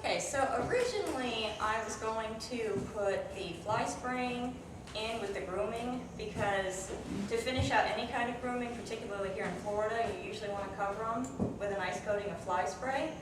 Okay, so originally I was going to put the fly spraying in with the grooming because to finish out any kind of grooming, particularly here in Florida, you usually want to cover them with a nice coating of fly spray.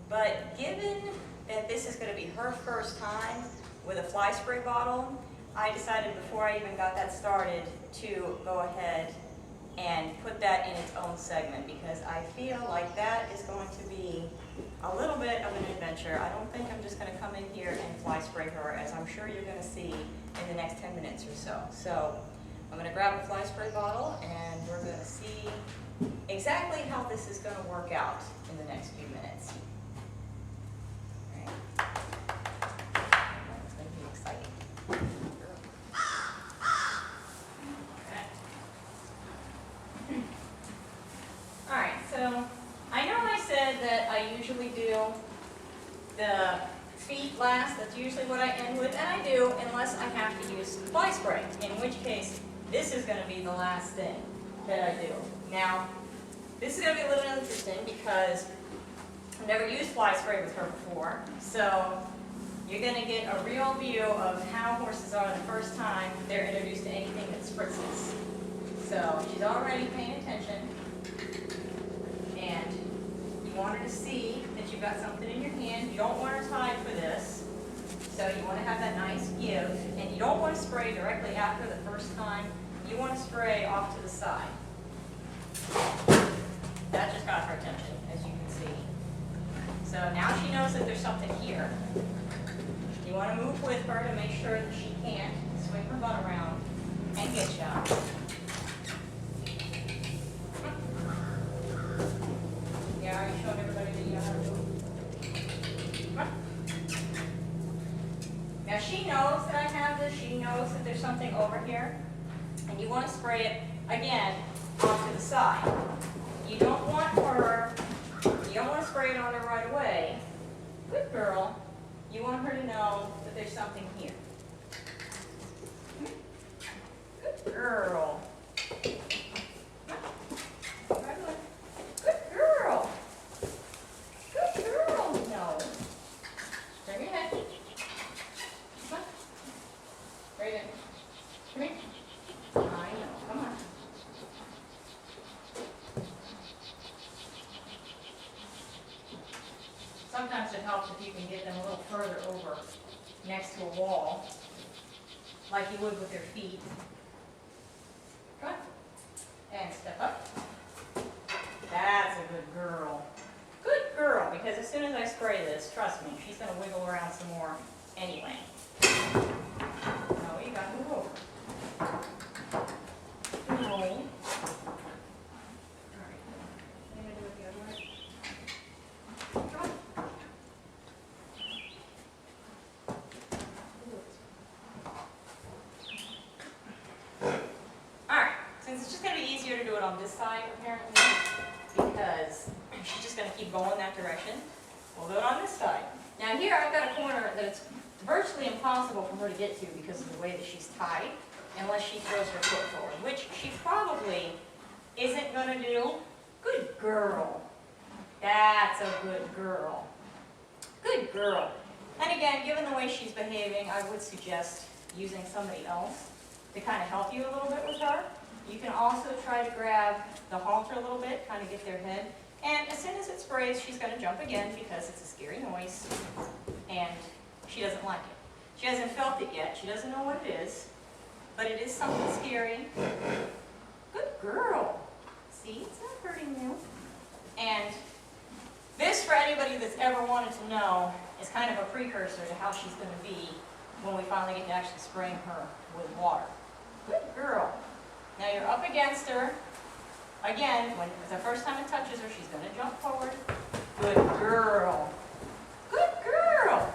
But given that this is going to be her first time with a fly spray bottle, I decided before I even got that started to go ahead and put that in its own segment because I feel like that is going to be a little bit of an adventure. I don't think I'm just going to come in here and fly spray her, as I'm sure you're going to see in the next 10 minutes or so. So I'm going to grab a fly spray bottle and we're going to see exactly how this is going to work out in the next few minutes. All right. It's going to be exciting. All right, so I know I said that I usually do the feet last. That's usually what I end with, and I do unless I have to use fly spray, in which case this is going to be the last thing that I do. Now, this is going to be a little interesting because I've never used fly spray with her before, so you're going to get a real view of how horses are the first time they're introduced to anything that spritzes. So she's already paying attention, and you want her to see that you've got something in your hand. You don't want her tied for this, so you want to have that nice give, and you don't want to spray directly after the first time. You want to spray off to the side. That just got her attention, as you can see. So now she knows that there's something here. You want to move with her to make sure that she can't swing her butt around and get you. Yeah, are you showing everybody that you know how to move? Now she knows that I have this. She knows that there's something over here. And you want to spray it, again, off to the side. You don't want to spray it on her right away. Good girl. You want her to know that there's something here. Good girl. Good girl. Good girl. No. Turn your head. Come on. Very good. Come here. I know. Come on. Sometimes it helps if you can get them a little further over next to a wall, like you would with their feet. Come on. And step up. That's a good girl. Good girl, because as soon as I spray this, trust me, she's going to wiggle around some more anyway. No, you got to move over. No. All right. I'm going to do it the other way. Come on. All right. Since it's just going to be easier to do it on this side, apparently, because she's just going to keep going that direction, we'll do it on this side. Now here I've got a corner that it's virtually impossible for her to get to because of the way that she's tied, unless she throws her foot forward, which she probably isn't going to do. Good girl. That's a good girl. Good girl. And again, given the way she's behaving, I would suggest using somebody else to kind of help you a little bit with her. You can also try to grab the halter a little bit, kind of get their head. And as soon as it sprays, she's going to jump again because it's a scary noise, and she doesn't like it. She hasn't felt it yet. She doesn't know what it is, but it is something scary. Good girl. See, it's not hurting you. And this, for anybody that's ever wanted to know, is kind of a precursor to how she's going to be when we finally get to actually spraying her with water. Good girl. Now you're up against her. Again, when the first time it touches her, she's going to jump forward. Good girl. Good girl.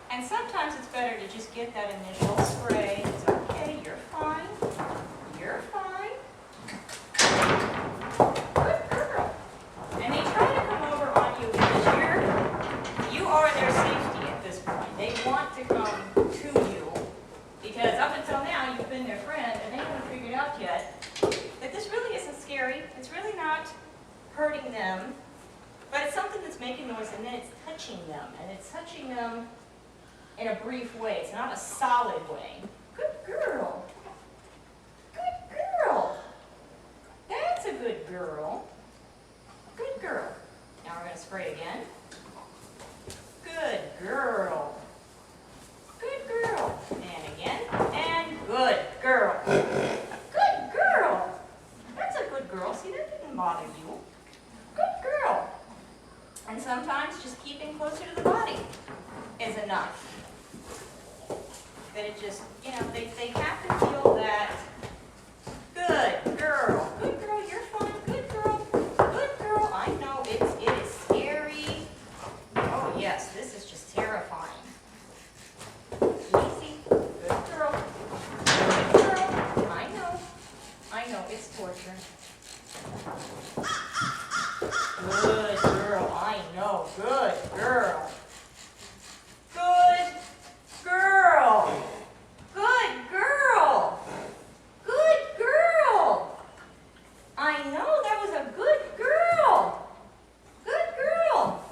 And sometimes it's better to just get that initial spray. It's okay. You're fine. You're fine. Good girl. And they try to come over on you because you are their safety at this point. They want to come to you because up until now you've been their friend and they haven't figured out yet that this really isn't scary. It's really not hurting them, but it's something that's it's making noise, and then it's touching them. And it's touching them in a brief way. It's not a solid way. Good girl. Good girl. That's a good girl. Good girl. Now we're going to spray again. Good girl. Good girl. And again. And good girl. Good girl. That's a good girl. See, that didn't bother you. Good girl. And sometimes just keeping closer to the body is enough. That it just, you know, they have to feel that. Good girl. Good girl, you're fine. Good girl. Good girl. I know it is scary. Oh yes, this is just terrifying. Easy. Good girl. Good girl. I know it's torture. Good girl. I know. Good girl. Good girl. Good girl. Good girl. I know that was a good girl. Good girl.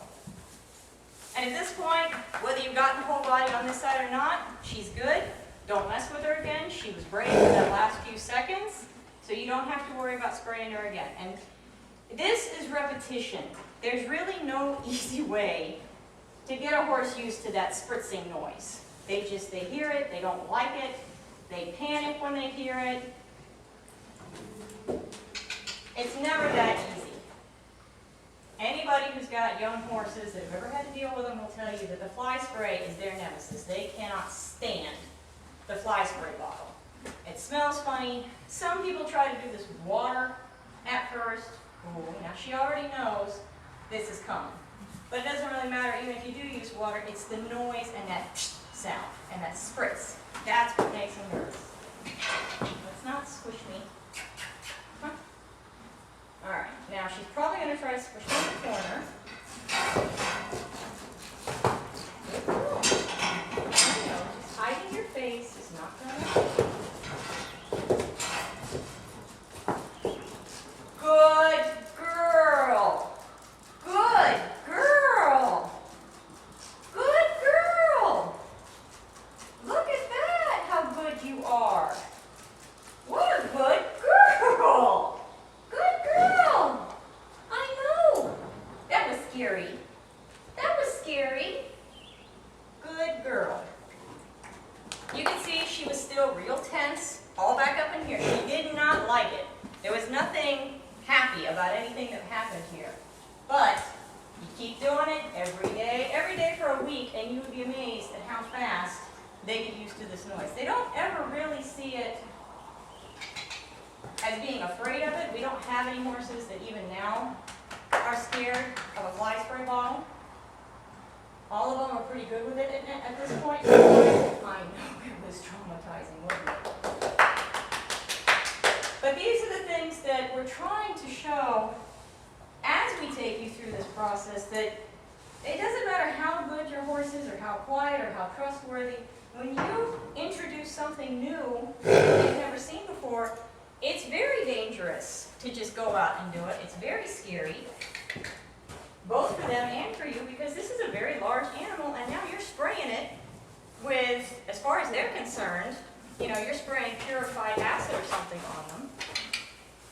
And at this point, whether you've gotten the whole body on this side or not, she's good. Don't mess with her again. She was brave for that last few seconds, so you don't have to worry about spraying her again. And this is repetition. There's really no easy way to get a horse used to that spritzing noise. They hear it, they don't like it, they panic when they hear it. It's never that easy. Anybody who's got young horses that have ever had to deal with them will tell you that the fly spray is their nemesis. They cannot stand the fly spray bottle. It smells funny. Some people try to do this with water at first. Ooh, now she already knows this is coming. But it doesn't really matter, even if you do use water, it's the noise and that sound and that spritz. That's what makes them nervous. Let's not squish me. Huh? All right, now she's probably going to try to squish me in the corner. Good girl. I know, just hiding your face is not going to. Good girl. Good girl. Good girl. Look at that, how good you are. What a good girl. Good girl. I know. That was scary. That was scary. Good girl. You can see she was still real tense, all back up in here. She did not like it. There was nothing happy about anything that happened here. But you keep doing it every day for a week, and you would be amazed at how fast they get used to this noise. They don't ever really see it as being afraid of it. We don't have any horses that even now are scared of a fly spray bottle. All of them are pretty good with it at this point. I know it was traumatizing, wasn't it? But these are the things that we're trying to show as we take you through this process, that it doesn't matter how good your horse is or how quiet or how trustworthy. When you introduce something new that you've never seen before, it's very dangerous to just go out and do it. It's very scary, both for them and for you, because this is a very large animal, and now you're spraying it with, as far as they're concerned, you know, you're spraying purified acid or something on them.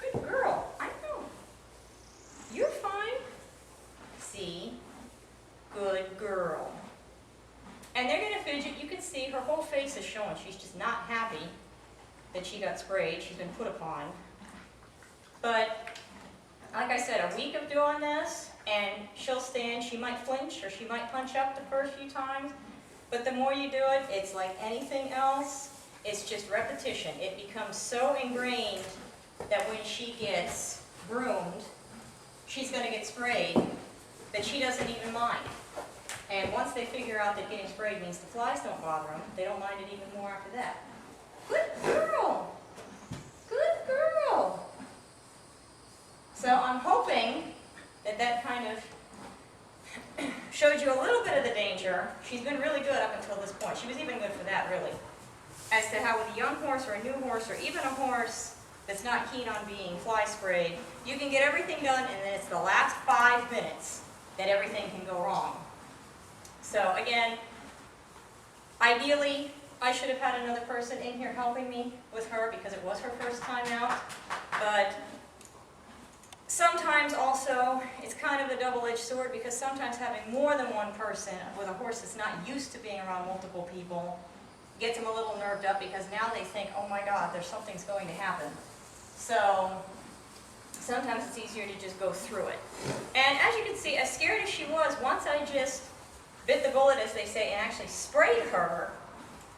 Good girl. I know. You're fine. See? Good girl. And they're going to fidget. You can see her whole face is showing. She's just not happy that she got sprayed. She's been put upon. But, like I said, a week of doing this, and she'll stand. She might flinch or she might punch up the first few times. But the more you do it, it's like anything else. It's just repetition. It becomes so ingrained that when she gets groomed, she's going to get sprayed, that she doesn't even mind. And once they figure out that getting sprayed means the flies don't bother them, they don't mind it even more after that. Good girl. Good girl. So I'm hoping that that kind of showed you a little bit of the danger. She's been really good up until this point. She was even good for that, really. As to how with a young horse or a new horse or even a horse that's not keen on being fly sprayed, you can get everything done and then it's the last 5 minutes that everything can go wrong. So again, ideally, I should have had another person in here helping me with her because it was her first time out. But sometimes also, it's kind of a double-edged sword because sometimes having more than one person with a horse that's not used to being around multiple people gets them a little nerved up because now they think, oh my God, something's going to happen. So sometimes it's easier to just go through it. And as you can see, as scared as she was, once I just bit the bullet, as they say, and actually sprayed her,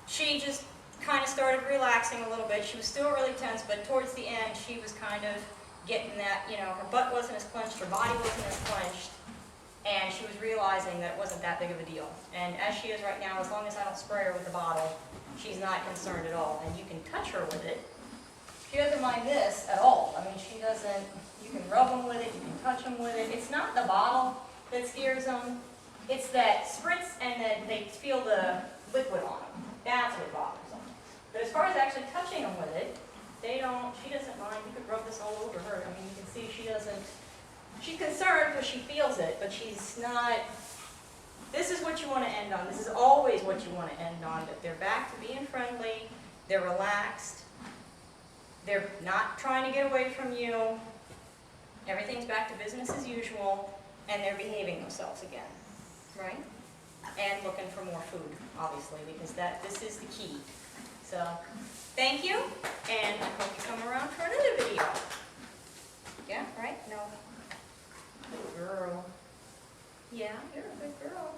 she just kind of started relaxing a little bit. She was still really tense, but towards the end, she was kind of getting that, her butt wasn't as clenched, her body wasn't as clenched, and she was realizing that it wasn't that big of a deal. And as she is right now, as long as I don't spray her with the bottle, she's not concerned at all. And you can touch her with it. She doesn't mind this at all. I mean, she doesn't, you can rub them with it, you can touch them with it. It's not the bottle that scares them. It's that spritz and that they feel the liquid on them. That's what bothers them. But as far as actually touching them with it, she doesn't mind. You could rub this all over her. I mean, you can see she's concerned because she feels it, but she's not. This is what you want to end on. This is always what you want to end on, that they're back to being friendly, they're relaxed, they're not trying to get away from you, everything's back to business as usual, and they're behaving themselves again, right? And looking for more food, obviously, because this is the key. So, thank you, and I hope you come around for another video. Yeah, right? No. Good girl. Yeah, you're a good girl.